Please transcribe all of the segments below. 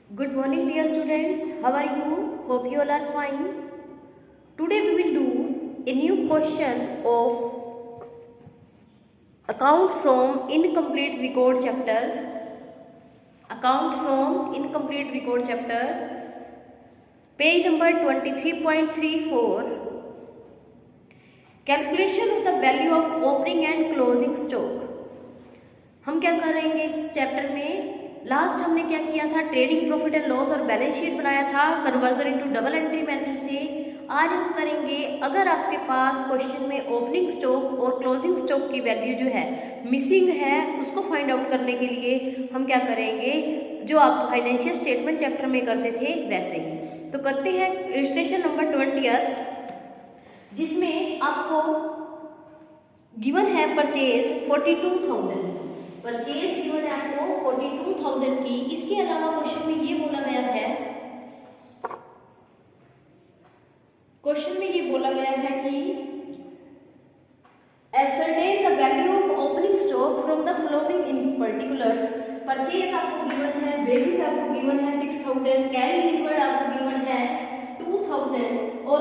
Good morning, dear students. How are you? Hope you all are fine. Today we will do a new question of account from incomplete record chapter. Account from incomplete record chapter. Page number 23.34. Calculation of the value of opening and closing stock. हम क्या करेंगे इस chapter में? Last हमने क्या किया था? Trading profit and loss और बैलेंस शीट बनाया था conversion into double entry method से। आज हम करेंगे, अगर आपके पास क्वेश्चन में ओपनिंग स्टॉक और क्लोजिंग स्टॉक की वैल्यू जो है मिसिंग है, उसको फाइंड आउट करने के लिए हम क्या करेंगे, जो आप फाइनेंशियल स्टेटमेंट चैप्टर में करते थे वैसे ही। तो करते हैं इलस्ट्रेशन नंबर 20, जिसमें आपको गिवन है परचेज 42,000। परचेज गिवन है आपको 42,000 की। इसके अलावा क्वेश्चन में ये बोला गया है, कि ascertain the value of opening stock from the following in particulars। Purchase आपको गिवन है, वेजेस आपको गिवन है 6,000, कैरी लिक्विड आपको गिवन है 2,000 और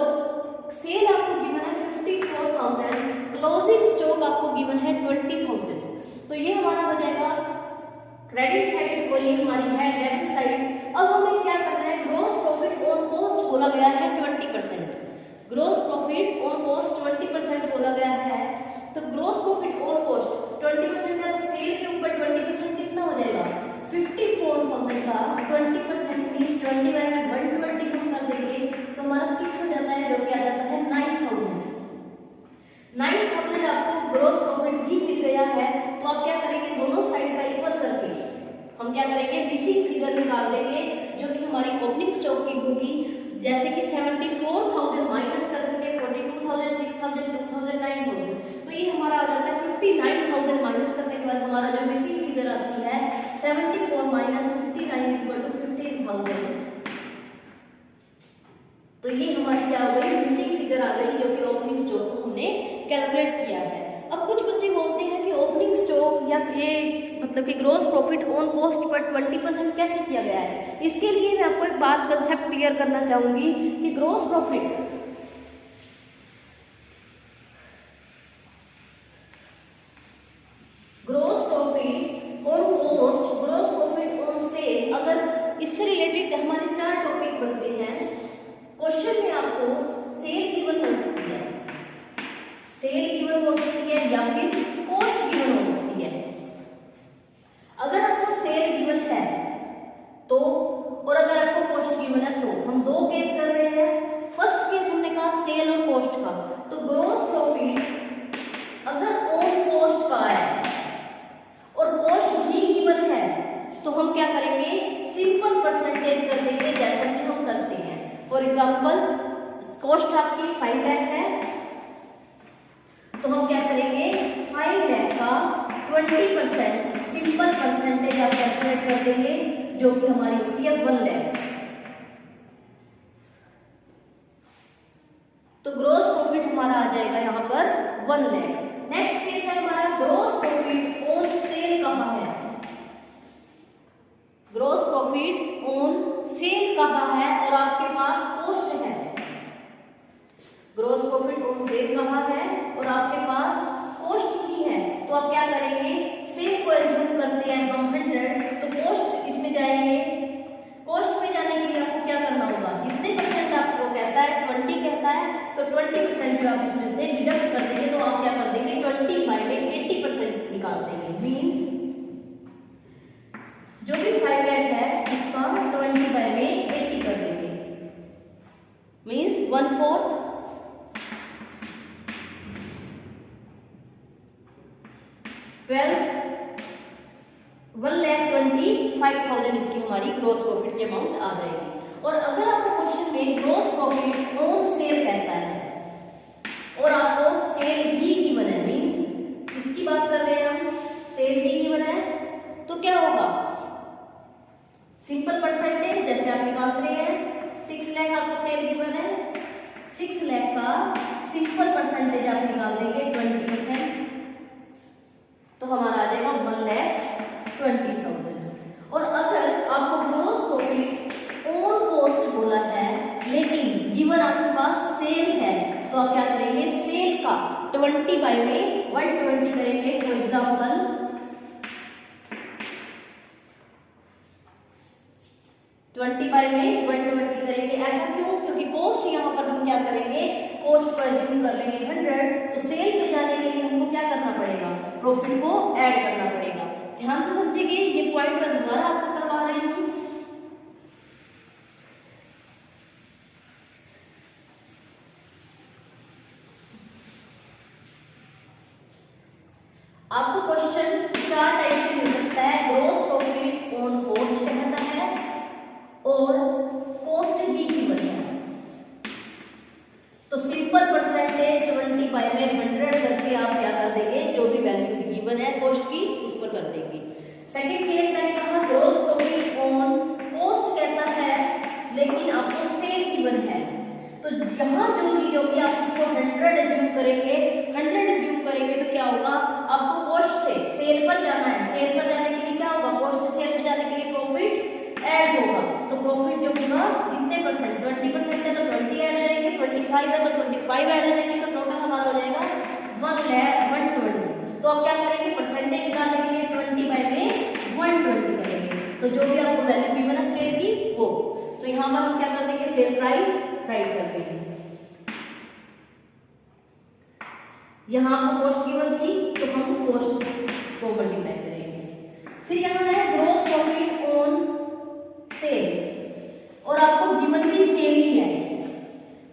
सेल आपको गिवन है 54,000, क्लोजिंग स्टॉक आपको गिवन है 20,000। तो ये हमारा हो जाएगा क्रेडिट साइड और ये हमारी है डेबिट साइड। अब हमें क्या करना है, ग्रॉस प्रॉफिट और कॉस्ट बोला गया है 20%। ग्रॉस प्रॉफिट और कॉस्ट 20% बोला गया है। तो ग्रॉस प्रॉफिट और कॉस्ट 20% है, तो सेल के ऊपर 20% कितना हो जाएगा, 54,000 का 20% मींस 20 बाय में 120 हम कर देंगे तो हमारा 6 हो जाता है, जो कि आ जाता है 9,000। 9,000 आपको ग्रॉस प्रॉफिट भी मिल गया है। तो आप क्या करेंगे, दोनों साइड का इक्वल करके हम क्या करेंगे, मिसिंग फिगर निकाल देंगे, जो कि हमारी ओपनिंग स्टॉक की होगी। जैसे कि 74,000 माइनस कर देंगे 42,000, 6,000, 2,000, 9,000, तो ये हमारा आ जाता है 59,000। माइनस करने के बाद हमारा जो मिसिंग फिगर आती है 74 माइनस 59 इक्वल टू 15,000। तो ये हमारी क्या हो गई, मिसिंग फिगर आ गई, जो कि ओपनिंग स्टॉक को हमने कैलकुलेट किया है। अब कुछ बच्चे बोलते हैं कि ओपनिंग स्टॉक या ये मतलब कि gross profit on cost per 20% कैसे किया गया है। इसके लिए मैं आपको एक बात कंसेप्ट क्लियर करना चाहूंगी कि gross profit on cost, gross profit on sale, अगर इससे रिलेटेड हमारे 4 टॉपिक बनते हैं। क्वेश्चन में आपको सेल गिवन हो सकती है, सेल गिवन हो सकती है या फिर कॉस्ट गिवन हो सकती है। अगर आपको सेल गिवन है तो, और अगर आपको कॉस्ट गिवन है तो, हम 2 केस कर रहे हैं। फर्स्ट केस हमने कहा सेल और कॉस्ट का, तो ग्रॉस प्रॉफिट अगर ऑन कॉस्ट का है और कॉस्ट भी गिवन है तो हम क्या करेंगे, सिंपल परसेंटेज कर देंगे, जैसा कि हम करते हैं। फॉर एग्जाम्पल कॉस्ट आपकी 5 लाख है, तो हम क्या करेंगे 5 लाख का 20% सिंपल परसेंटेज आप कैलकुलेट कर देंगे, जो कि हमारी होती है 1 लाख। तो ग्रॉस प्रॉफिट हमारा आ जाएगा यहाँ पर 1 लाख। नेक्स्ट केस है हमारा ग्रॉस प्रॉफिट ऑन सेल कहाँ है, ग्रॉस प्रॉफिट ऑन सेल कहाँ है और आपके पास कॉस्ट है। ग्रॉस प्रॉफिट ऑन सेल कहाँ है और आपके पास कॉस्ट ही है, तो आप क्या करेंगे, सेल को एज्यूम करते हैं हम 100, तो कॉस्ट इसमें जाएंगे। कॉस्ट में जाने के लिए आपको क्या करना होगा, जितने परसेंट आपको कहता है 20 कहता है, तो 20% जो आप इसमें से डिडक्ट कर देंगे, तो आप क्या कर देंगे 20 बाय में 80% निकाल देंगे। मीन्स जो भी 5 लाख है उसका 20 बाय में 80 कर देंगे, मीन्स 1/4। 1,25,000 इसकी हमारी ग्रॉस प्रॉफिट की अमाउंट आ जाएगी। और अगर आपको क्वेश्चन में ग्रॉस प्रॉफिट ऑन सेल कहता है और आपको सेल ही गिवन है, मींस इसकी बात कर रहे हैं हम, सेल ही गिवन है, तो क्या होगा, सिंपल परसेंटेज जैसे आप निकाल रहे हैं। 6 लाख आपको सेल गिवन है, 6 लाख का सिंपल परसेंटेज आप निकाल देंगे 20%, तो हमारा आ जाएगा 1,20,000। और अगर आपको ग्रॉस प्रॉफिट 20 बाई में 120 करेंगे। फॉर एग्जाम्पल 20 बाई में 120 करेंगे। ऐसा क्यों? क्योंकि कॉस्ट यहाँ पर हम क्या करेंगे, कॉस्ट को एज्यूम कर लेंगे 100, तो सेल पे जाने के लिए हमको क्या करना पड़ेगा, प्रॉफिट को ऐड करना पड़ेगा। ध्यान से समझिए, ये पॉइंट मैं दोबारा आपको करवा रही हूँ। आपको क्वेश्चन 4 टाइप से मिल सकता है। ग्रॉस प्रॉफिट ऑन कॉस्ट कहता है और कॉस्ट भी गिवन है, तो सिंपल परसेंटेज 20 बाई में 100 करके आप क्या कर देंगे, जो भी वैल्यू गिवन है कॉस्ट की उस पर कर देंगे। सेकंड केस मैंने कहा ग्रॉस प्रॉफिट ऑन कॉस्ट कहता है लेकिन आपको सेल गिवन है, तो यहाँ जो चीज होगी आप उसको 100 एज्यूम करेंगे। 100 एज्यूम करेंगे तो क्या होगा, आपको कॉस्ट से सेल पर जाना है। सेल पर जाने के लिए क्या होगा, कॉस्ट से सेल पर जाने के लिए प्रॉफिट ऐड होगा, तो प्रॉफिट जो होगा जितने परसेंट, 20% है तो 20 ऐड हो जाएंगे, 25 है तो 25 ऐड हो जाएंगे, तो टोटल हमारा हो जाएगा 120। तो आप क्या करेंगे, परसेंटेज निकालने के लिए 20 बाई में 120 करेंगे, तो जो भी आपको वैल्यू गिवन है सेल की वो, तो यहाँ पर हम क्या कर देंगे, सेल प्राइस राइट कर देंगे। यहाँ आपको कॉस्ट गिवन थी तो हम कॉस्ट को मल्टीप्लाई करेंगे। फिर यहाँ है ग्रॉस प्रॉफिट ऑन सेल, और आपको गिवन भी सेल ही है।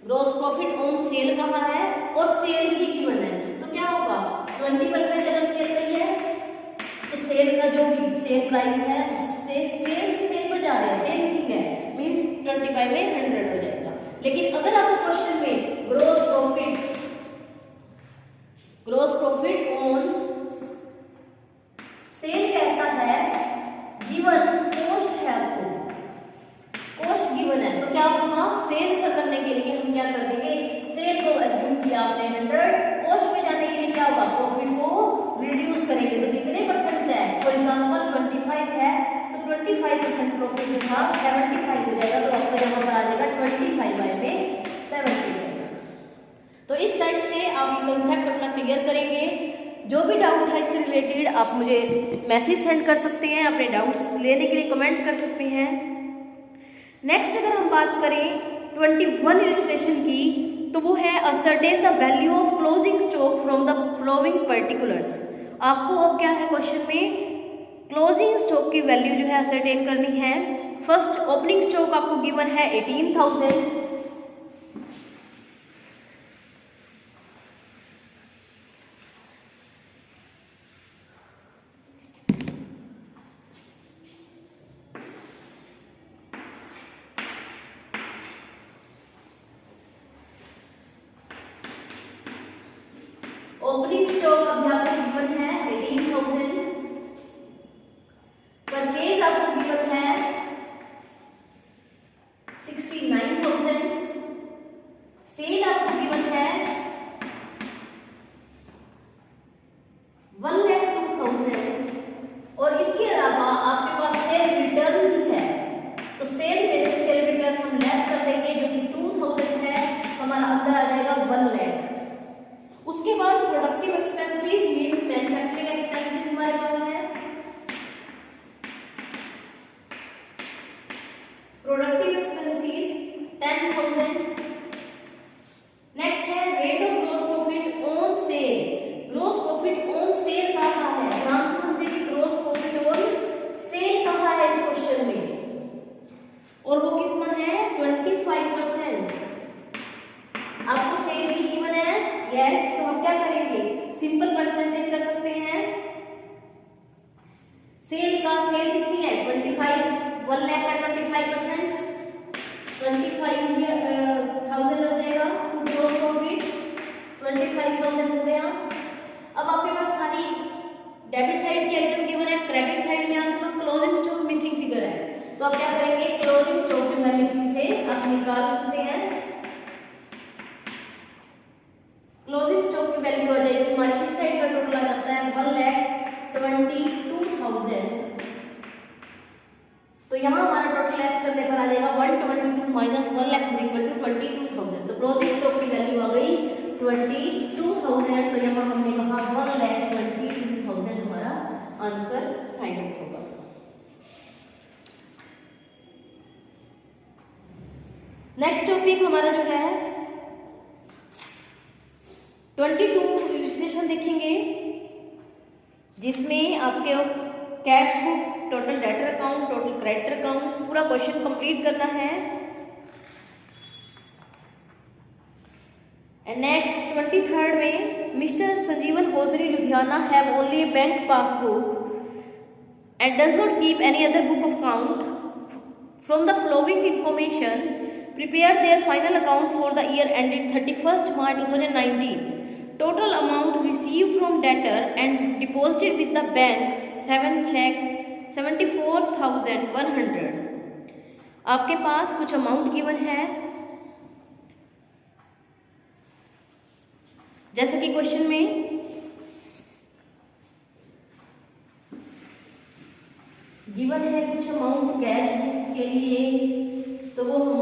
ग्रॉस प्रॉफिट ऑन सेल कहाँ है और सेल ही गिवन है, तो क्या होगा 20% अगर सेल गई है तो सेल का जो भी सेल प्राइस है उससे सेल से सेल पर जा रहे हैं, सेल ठीक है, मींस 20 बाई में 100 हो जाएगा। लेकिन अगर आपको क्वेश्चन में ग्रॉस प्रॉफिट ऑन सेल कहता है, गिवन कॉस्ट है, आपको कॉस्ट गिवन है, तो क्या होगा, सेल करने के लिए हम क्या कर देंगे, सेल को एज्यूम किया आपने 100, कॉस्ट पे जाने के लिए क्या होगा, प्रॉफिट को रिड्यूस करेंगे, तो जितने परसेंट है, फॉर एग्जांपल 25 है तो 25% प्रॉफिट जो था 75 हो जाएगा, तो आपको यहाँ पर आ जाएगा 25 बाई में 75। तो इस टाइप से आप ये कंसेप्ट अपना क्लियर करेंगे। जो भी डाउट है इससे रिलेटेड आप मुझे मैसेज सेंड कर सकते हैं, अपने डाउट्स लेने के लिए कमेंट कर सकते हैं। नेक्स्ट अगर हम बात करें 21 इलस्ट्रेशन की, तो वो है ascertain the value of closing stock from the following particulars. आपको अब क्या है क्वेश्चन में, क्लोजिंग स्टॉक की वैल्यू जो है असर्टेन करनी है। फर्स्ट ओपनिंग स्टॉक आपको गिवन है 18,000, ओपनिंग स्टॉक अभी आपको गिवन है 18,000, परचेज आपको गिवन है 69,000, सेल आपको गिवन है 1,02,000, और इसके अलावा आपके पास सेल रिटर्न भी है, तो सेल में से सेल रिटर्न हम लेस कर देंगे जो कि 2,000 है, हमारा अंदर आ जाएगा 1 लाख। उसके बाद productive expenses mean manufacturing expenses हमारे पास है, प्रोडक्टिव एक्सपेंसेस 10,000। नेक्स्ट है rate of gross profit on sale. Gross profit on sale कहाँ है, ध्यान से समझिए कि ग्रॉस प्रॉफिट ऑन सेल कहाँ है इस क्वेश्चन में, और वो कितना है 25%। आपको सेल की गिवन है, यस, तो हम क्या करेंगे, सिंपल परसेंटेज कर सकते हैं। सेल कितनी है 25, 1 लाख का 25%, 25,000 हो जाएगा टू ग्रॉस प्रॉफिट, 25,000 हो गया। अब आपके पास सारी डेबिट साइड की आइटम गिवन है, क्रेडिट साइड में आपके पास क्लोजिंग स्टॉक मिसिंग फिगर है, तो आप क्या करेंगे, क्लोजिंग स्टॉक जो है मिसिंग से आप निकाल सकते हैं। क्लोजिंग स्टॉक की वैल्यू आ जाएगी हमारी इस साइड का टोटल आ जाता है 1,22,000, तो यहाँ हमारा टोटल लेस करने पर आ जाएगा 122 minus 1 lakh is equal to 22,000, तो क्लोजिंग स्टॉक की वैल्यू आ गई 22,000, तो यहाँ हमने कहा 1,22,000 हमारा आंसर फाइंड आउट होगा। नेक्स्ट टॉपिक हमारा जो है 22 इलस्ट्रेशन देखेंगे, जिसमें आपके cash book, total debtor account, total creditor account, पूरा क्वेश्चन कंप्लीट करना है। एंड नेक्स्ट 23rd में mister Sanjeevan hosiery Ludhiana have only a bank passbook and does not keep any other book of account from the following information prepare their final account for the year ended 31st March 2019। Total amount receive from debtor and deposited with the bank 7,74,100। आपके पास कुछ amount given है, जैसे कि question में given है कुछ amount cash book के लिए, तो वो हम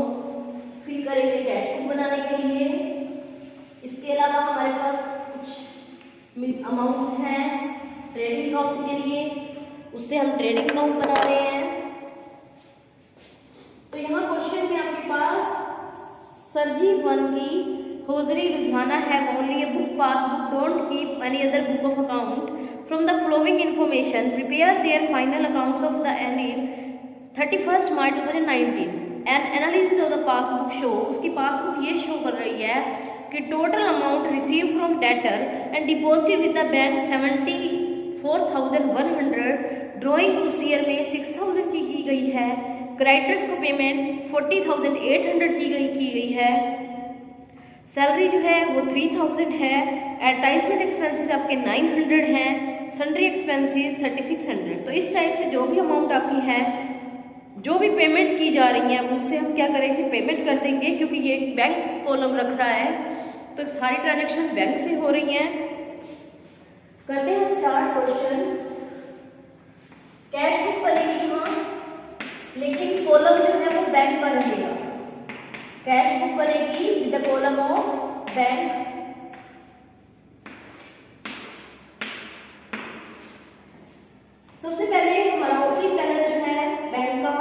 फिल करेंगे कैश बुक बनाने के लिए। इसके अलावा हमारे पास कुछ अमाउंट्स हैं ट्रेडिंग अकाउंट के लिए, उससे हम ट्रेडिंग अकाउंट बना रहे हैं। तो यहाँ क्वेश्चन में आपके पास संजीवन की hosiery Ludhiana have only a book passbook, don't keep any other book of account from the following information prepare their final accounts of the ended 31st March 2019। N analysis of the passbook show, उसकी passbook ये show कर रही है कि total amount receive from debtor and deposited with the bank 74,100। Drawing उस year में 6,000 की गई है। क्रेडिटर्स को पेमेंट 40,800 की गई है। सैलरी जो है वो 3,000 है। एडवर्टाइजमेंट एक्सपेंसेस आपके 900 हैं। Sundry expenses 3600। तो इस टाइप से जो भी अमाउंट आपकी है, जो भी पेमेंट की जा रही है, उससे हम क्या करेंगे, पेमेंट कर देंगे, क्योंकि ये बैंक कॉलम रख रहा है, तो सारी ट्रांजैक्शन बैंक से हो रही हैं। करते हैं स्टार्ट क्वेश्चन। कैश बुक बनेगी यहाँ, लेकिन कॉलम जो है वो बैंक का रहेगा। कैश बुक बनेगी with the column of bank. सबसे पहले हमारा ओपनिंग बैलेंस जो है बैंक का,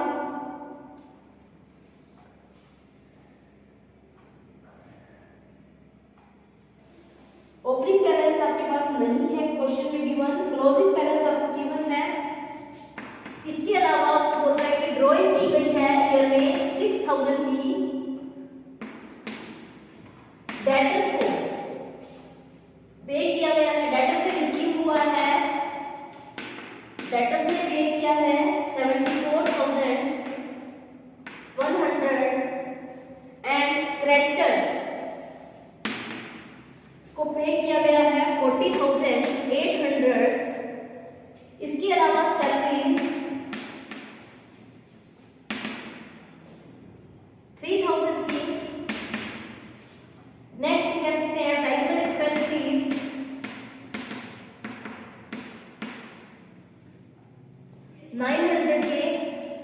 ओपनिंग बैलेंस आपके पास नहीं है क्वेश्चन में गिवन, क्लोजिंग बैलेंस आपको गिवन है। इसके अलावा आपको बोल रहा है कि ड्रॉइंग की गई है ईयर में 6,000 की। डेटर्स को पे किया गया है, डेटर से रिसीव हुआ है, डेटर्स ने पे किया है 74,100 एंड क्रेडिटर्स को पे किया गया है 40,800। इसके अलावा सैलरीज 3,000 की। नेक्स्ट कह सकते हैं एडवर्टाइजमेंट एक्सपेंसेस 900 के।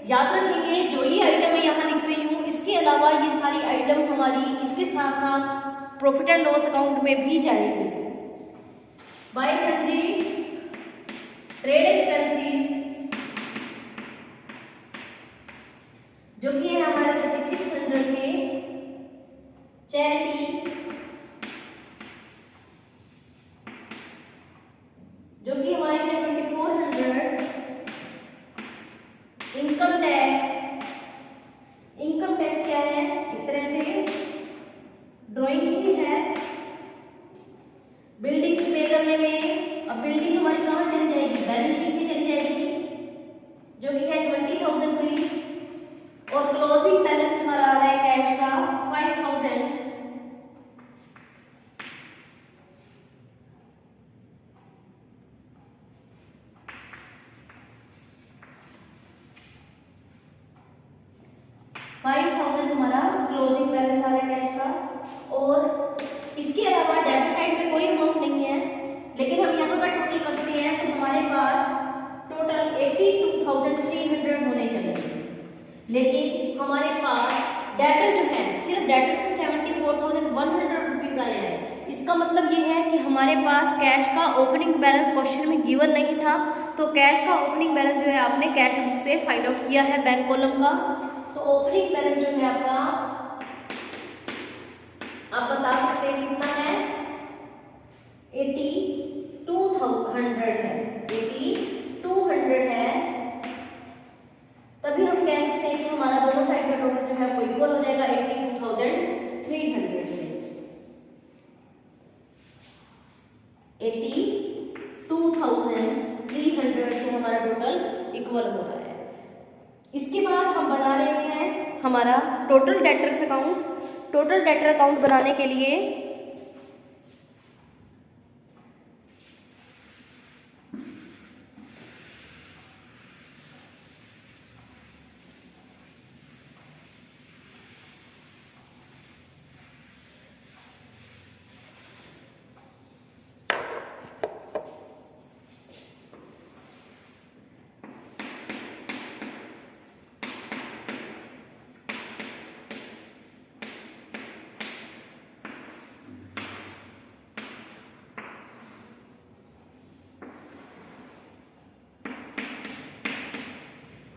याद रखेंगे जो ये आइटम मैं यहाँ लिख रही हूँ, इसके अलावा ये सारी आइटम हमारी इसके साथ साथ प्रॉफिट एंड लॉस अकाउंट में भी जाएगी। बाय सन्ड्री ट्रेड एक्सपेंसेस जो कि है हमारे 3600 के। चैरिटी जो कि हमारे है 2400। इनकम टैक्स, इनकम टैक्स क्या है, एक तरह से ड्राइंग ही है। बिल्डिंग पे करने में, अब बिल्डिंग हमारी कहाँ चली जाएगी, बैलेंस शीट में चली जाएगी, जो कि है 20,000 की। और क्लोजिंग बैलेंस हमारा आ रहा है कैश का 5,000। हमारा क्लोजिंग बैलेंस आ रहा है कैश का। और इसके अलावा डेबिट साइड में कोई अमाउंट नहीं है, लेकिन हम यहाँ का टोटल करते हैं तो हमारे पास टोटल 82,300 होने चाहिए। लेकिन हमारे पास डेटर जो है, सिर्फ डेटर से 74,100 रुपीज आया है, इसका मतलब ये है कि हमारे पास कैश का ओपनिंग बैलेंस क्वेश्चन में गिवन नहीं था, तो कैश का ओपनिंग बैलेंस जो है आपने कैश बुक से फाइंड आउट किया है बैंक कॉलम का। तो ओपनिंग बैलेंस जो है आपका आप बता सकते हैं कितना है, 8200 है, 8200 है। तभी हम कह सकते हैं कि हमारा दोनों साइड का टोटल जो है वो इक्वल हो जाएगा 82,300 से। 82,300 से हमारा टोटल इक्वल हो रहा है। इसके बाद हम बना रहे हैं हमारा total debtors account. Total debtor account बनाने के लिए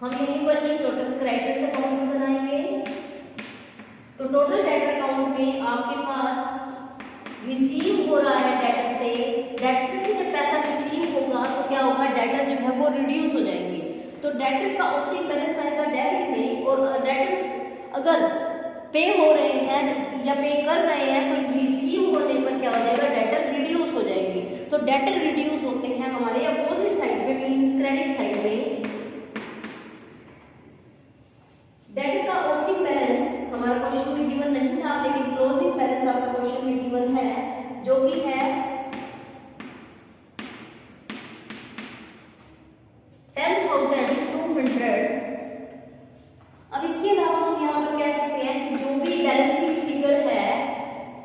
हम यहीं पर ये टोटल क्रेडिटर्स अकाउंट बनाएंगे। तो टोटल डेटर अकाउंट में आपके पास रिसीव हो रहा है डेटर से, डेटर से जब पैसा रिसीव होगा तो क्या होगा, डेटर जो है वो रिड्यूस हो जाएंगे। तो डेटर का ओपनिंग बैलेंस आएगा डेबिट में, और डेटर्स अगर पे हो रहे हैं या पे कर रहे हैं तो रिसीव होने पर क्या हो जाएगा, डेटर रिड्यूस हो जाएंगे। तो डेटर रिड्यूस होते हैं हमारे अपोजिट साइड पे, मींस क्रेडिट साइड में। डेटर का ओपनिंग बैलेंस हमारा क्वेश्चन में गिवन नहीं था, लेकिन क्लोजिंग बैलेंस आपका क्वेश्चन में गिवन है, जो कि है 10,200। अब इसके अलावा हम यहाँ पर कह सकते हैं कि जो भी बैलेंसिंग फिगर है,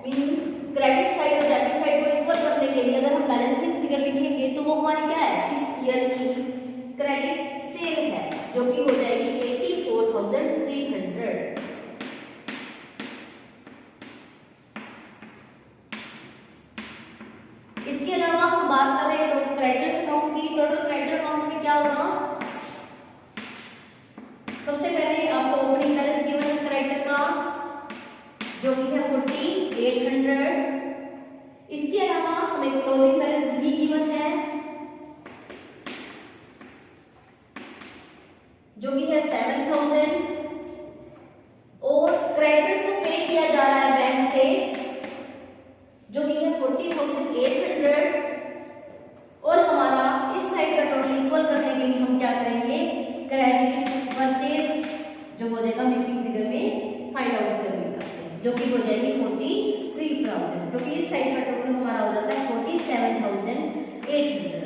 मींस क्रेडिट साइड और डेबिट साइड को इक्वल करने के लिए अगर हम बैलेंसिंग फिगर लिखेंगे तो वो हमारी क्या है, इस ईयर की क्रेडिट सेल है, जो कि हो जाएगी 84,300। इसके अलावा हम बात कर रहे हैं टोटल क्रेडिटर्स अकाउंट की। टोटल क्रेडिटर अकाउंट में क्या होगा, सबसे पहले आपको ओपनिंग बैलेंस गिवन है क्रेडिटर का, जो कि है 4800। इसके अलावा हमें क्लोजिंग बैलेंस भी गिवन है, जो कि है 7,000, और क्रेडिटर्स को पे किया जा रहा है बैंक से, जो कि है 40,800। और हमारा इस साइड का टोटल इक्वल करने के लिए हम क्या करेंगे, क्रेडिट परचेज जो हो जाएगा मिसिंग फिगर में फाइंड आउट कर लेते हैं, जो कि हो जाएगी 43,000, क्योंकि इस साइड का टोटल हमारा हो जाता है 47,800।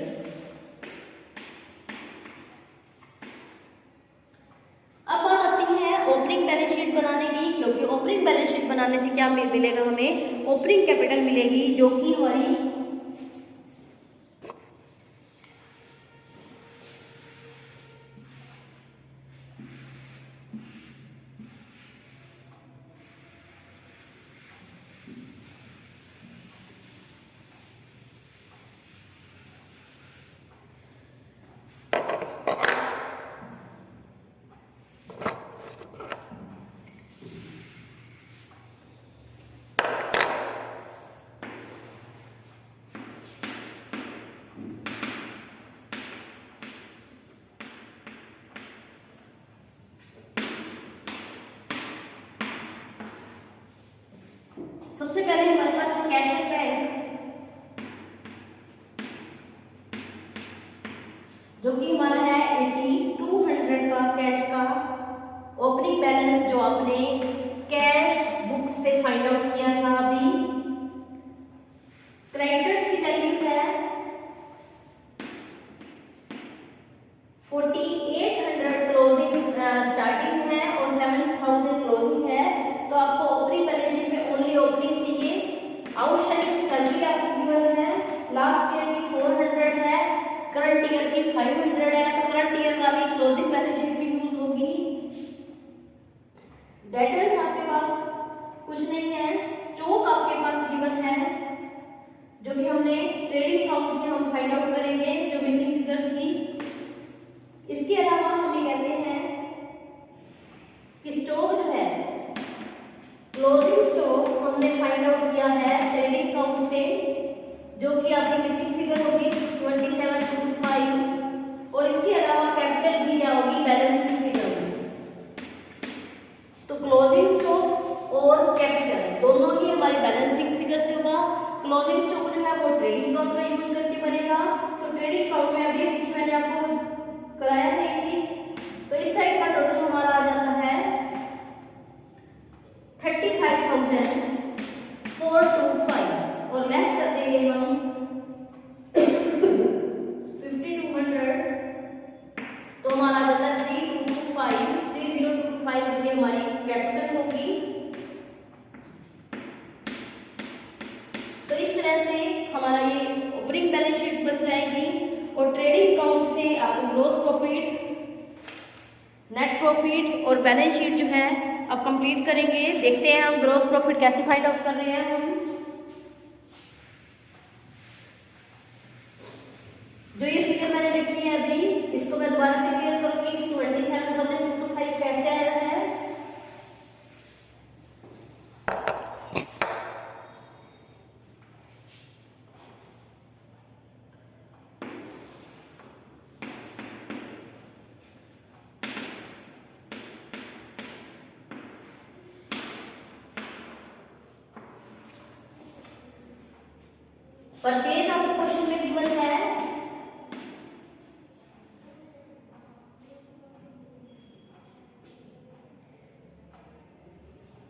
अब बात आती है ओपनिंग बैलेंस शीट बनाने की, क्योंकि ओपनिंग बैलेंस शीट बनाने से क्या मिलेगा, हमें ओपनिंग कैपिटल मिलेगी, जो कि हमारी सबसे पहले हमारे पास है कैश एंड बैंक, जो कि हमारा है 8200 का कैश का ओपनिंग बैलेंस, जो आपने कैश बुक से फाइंड आउट किया था अभी। क्रेडिटर्स की वैल्यू है 4800 क्लोजिंग स्टार्टिंग है और 7000 क्लोजिंग है। तो आपको ओपनिंग बैलेंस शीट में ओनली ओपनिंग चाहिए। आउटस्टैंडिंग सैलरी आपको गिवन है, लास्ट ईयर की 400 है, करंट ईयर की 500 है, तो करंट ईयर वाली क्लोजिंग बैलेंस शीट भी यूज होगी। डेटर्स आपके पास कुछ नहीं है, स्टॉक आपके पास गिवन है जो कि हमने ट्रेडिंग अकाउंट से हम फाइंड आउट करेंगे जो मिसिंग फिगर थी। इसके अलावा हम ये कहते हैं कि स्टॉक जो है क्लोजिंग स्टॉक हमने फाइंड आउट किया है ट्रेडिंग अकाउंट से, जो कि आपकी मिसिंग फिगर होगी 2725, और इसके अलावा कैपिटल भी क्या होगी, बैलेंसिंग फिगर होगी। तो क्लोजिंग स्टॉक और कैपिटल दोनों ही हमारी बैलेंसिंग फिगर से होगा। क्लोजिंग स्टॉक जो है वो ट्रेडिंग अकाउंट का यूज करके बनेगा। तो ट्रेडिंग अकाउंट में अभी पीछे मैंने आपको कराया था ये चीज। तो इस साइड का टोटल हमारा आ जाता है 35,425 और लेस कर देंगे हम 5200, तो हमारा आ जाता है 3025 जो कि हमारी कैपिटल होगी। तो इस तरह से हमारा ये ओपनिंग बैलेंस शीट बन जाएगी। और ट्रेडिंग अकाउंट से आपको ग्रॉस प्रॉफिट, नेट प्रॉफिट और बैलेंस शीट जो है अब कंप्लीट करेंगे। देखते हैं हम ग्रॉस प्रॉफिट कैसे फाइंड आउट कर रहे हैं हम। जो ये फिगर मैंने लिखी है अभी, इसको मैं दोबारा से क्लियर करूंगी कि 27,225 कैसे आया है। परचेज आपको क्वेश्चन में गिवन है,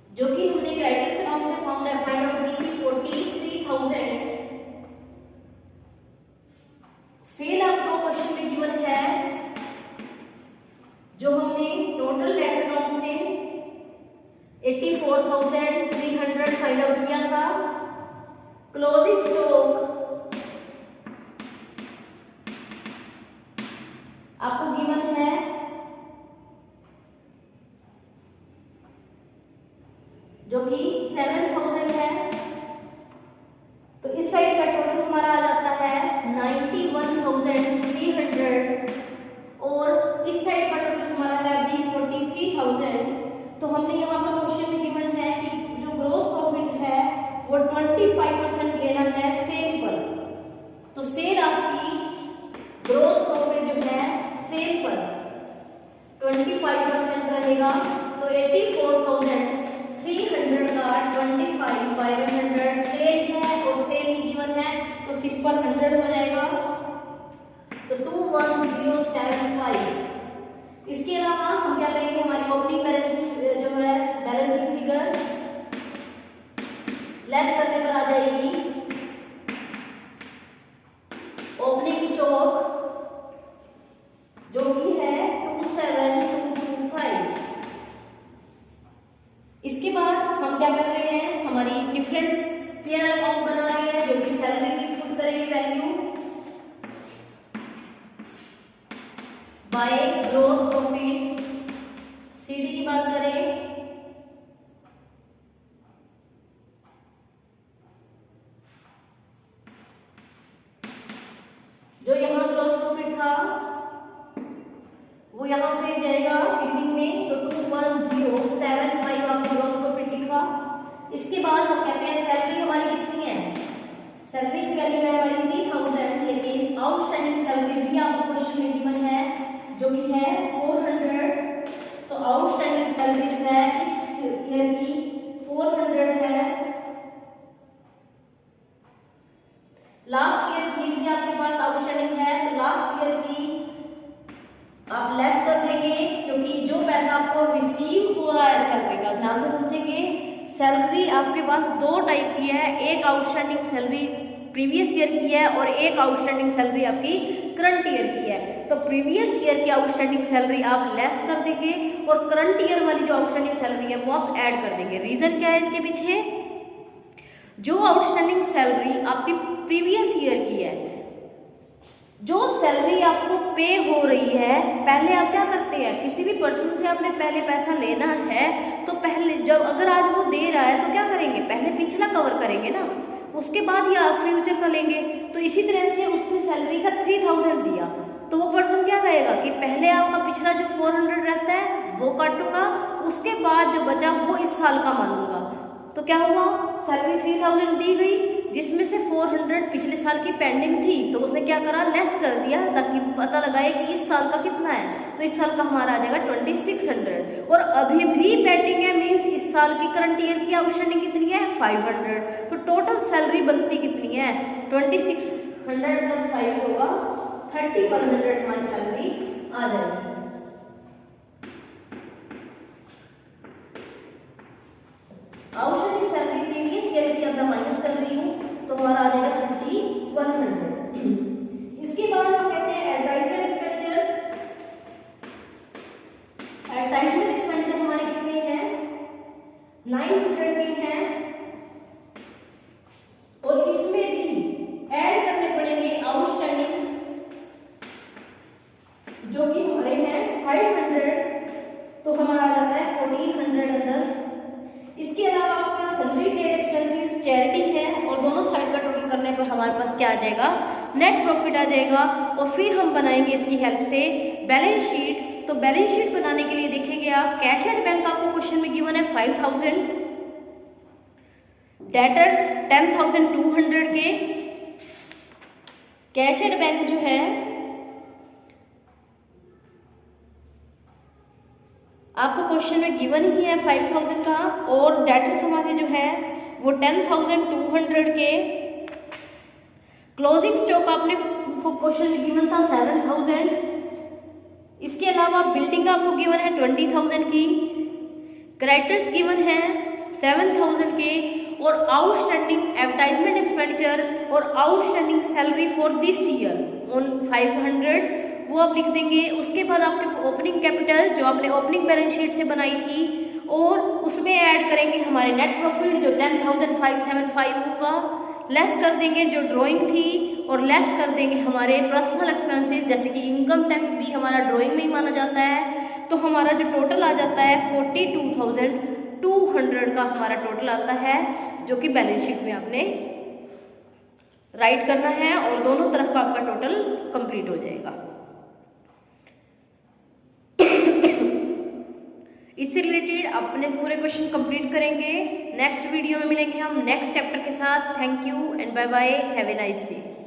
जो कि हमने क्राइटेरिया अकाउंट से फाइंड आउट की थी 43,000। सेल आपको क्वेश्चन में गिवन है, जो हमने टोटल लेटर अकाउंट से 84,300 फाइंड आउट किया था। क्लोजिंग स्टॉक आपको गिवन है, जो कि 7,000 है। तो इस साइड का टोटल हमारा आ जाता है 91,300 और इस साइड का टोटल हमारा है अभी 43,000। तो हमने यहाँ पर क्वेश्चन में गिवन है कि जो ग्रॉस प्रॉफिट है वो 25% लेना है सेल पर। तो सेल आपकी ग्रॉस प्रॉफिट जो है सेल पर 25% रहेगा। तो 84,300 का 25/100 सेल है और सेल की गिवन है, तो सिंपल 100 हो जाएगा। तो 21075। इसके अलावा हम क्या करेंगे, हमारी ओपनिंग बैलेंस जो है बैलेंसिंग फिगर लेस करने पर आ जाएगी ओपनिंग स्टॉक, जो कि है 27,225। इसके बाद हम क्या कर रहे हैं, हमारी डिफरेंट P&L अकाउंट बना रहे हैं, जो कि सैलरी की पुट करेंगे value by gross profit. CD की बात करें, जो यहाँ ग्रॉस प्रॉफिट था वो यहाँ पे जाएगा बिगिनिंग में, तो 21075 आपको ग्रॉस प्रॉफिट लिखा। इसके बाद हम कहते हैं सैलरी हमारी कितनी है, सैलरी की वैल्यू है हमारी 3000, लेकिन आउटस्टैंडिंग सैलरी भी आपको क्वेश्चन में गिवन है, जो कि है 400। तो आउटस्टैंडिंग सैलरी जो है इस ईयर की 400 है। लास्ट ईयर की भी आपके पास आउटस्टैंडिंग है, तो लास्ट ईयर की आप लेस कर देंगे, क्योंकि जो पैसा आपको रिसीव हो रहा है सैलरी का, ध्यान से समझेंगे। सैलरी आपके पास दो टाइप की है, एक आउटस्टैंडिंग सैलरी प्रीवियस ईयर की है और एक आउटस्टैंडिंग सैलरी आपकी करंट ईयर की है। तो प्रीवियस ईयर की आउटस्टैंडिंग सैलरी आप लेस कर देंगे और करंट ईयर वाली जो आउटस्टैंडिंग सैलरी है वो आप ऐड कर देंगे। रीजन क्या है इसके पीछे, जो आउटस्टैंडिंग सैलरी आपकी प्रीवियस ईयर की है, जो सैलरी आपको पे हो रही है, पहले आप क्या करते हैं, किसी भी पर्सन से आपने पहले पैसा लेना है तो पहले जब अगर आज वो दे रहा है तो क्या करेंगे, पहले पिछला कवर करेंगे ना। उसके बाद ही आप फ्यूचर का लेंगे। तो इसी तरह से उसने सैलरी का 3000 दिया, तो वो पर्सन क्या कहेगा कि पहले आपका पिछला जो 400 रहता है वो काटूंगा, उसके बाद जो बचा वो इस साल का मानूंगा। तो क्या हुआ, सैलरी 3000 दी गई, जिसमें से 400 पिछले साल की पेंडिंग थी, तो उसने क्या करा, लेस कर दिया ताकि पता लगाए कि इस साल का कितना है। तो इस साल का हमारा आ जाएगा 2600, और अभी भी पेंडिंग है, मीन्स इस साल की करंट ईयर की आउटस्टैंडिंग कितनी है, 500। तो टोटल सैलरी बनती कितनी है, 2600 प्लस 5 होगा 3100 हमारी सैलरी आ जाएगी। आउटस्टैंडिंग सैलरी प्रीवियस ईयर की अब मैं माइनस कर रही हूँ, तो हमारा आ जाएगा 3100। इसके बाद हम कहते हैं एडवर्टाइजमेंट एक्सपेंडिचर। एडवर्टाइजमेंट एक्सपेंडिचर हमारे कितने हैं, 900 के हैं, और इसमें भी ऐड करने पड़ेंगे आउटस्टैंडिंग जो कि हमारे हैं 500, तो हमारा आ जाता है 1400 अंदर। इसके अलावा आपके पास सैलरी, ट्रेड एक्सपेंसेस, चैरिटी है, और दोनों साइड का टोटल करने पर हमारे पास क्या आ जाएगा, नेट प्रॉफिट आ जाएगा। और फिर हम बनाएंगे इसकी हेल्प से बैलेंस शीट। तो बैलेंस शीट बनाने के लिए देखेंगे आप, कैश एट बैंक आपको क्वेश्चन में गिवन है 5000, डेटर्स 10200 के, कैश एट बैंक जो है आपको क्वेश्चन में गिवन ही है 5000 का, और डेटर्स हमारे जो है वो 10200 के, क्लोजिंग स्टॉक आपने को क्वेश्चन में गिवन था 7000। इसके अलावा बिल्डिंग आपको गिवन है 20000 की, क्रेडिटर्स गिवन है 7000 के, और आउटस्टैंडिंग एडवर्टाइजमेंट एक्सपेंडिचर और outstanding salary for this year on 500 वो आप लिख देंगे। उसके बाद आपके ओपनिंग कैपिटल जो आपने ओपनिंग बैलेंस शीट से बनाई थी, और उसमें ऐड करेंगे हमारे नेट प्रॉफिट जो 10,575 होगा, लेस कर देंगे जो ड्राइंग थी, और लेस कर देंगे हमारे पर्सनल एक्सपेंसेस जैसे कि इनकम टैक्स भी हमारा ड्राइंग में ही माना जाता है। तो हमारा जो टोटल आ जाता है 42,200 का हमारा टोटल आता है, जो कि बैलेंस शीट में आपने राइट करना है, और दोनों तरफ का आपका टोटल कंप्लीट हो जाएगा। इससे रिलेटेड अपने पूरे क्वेश्चन कंप्लीट करेंगे। नेक्स्ट वीडियो में मिलेंगे हम नेक्स्ट चैप्टर के साथ। Thank you and bye bye, have a nice day.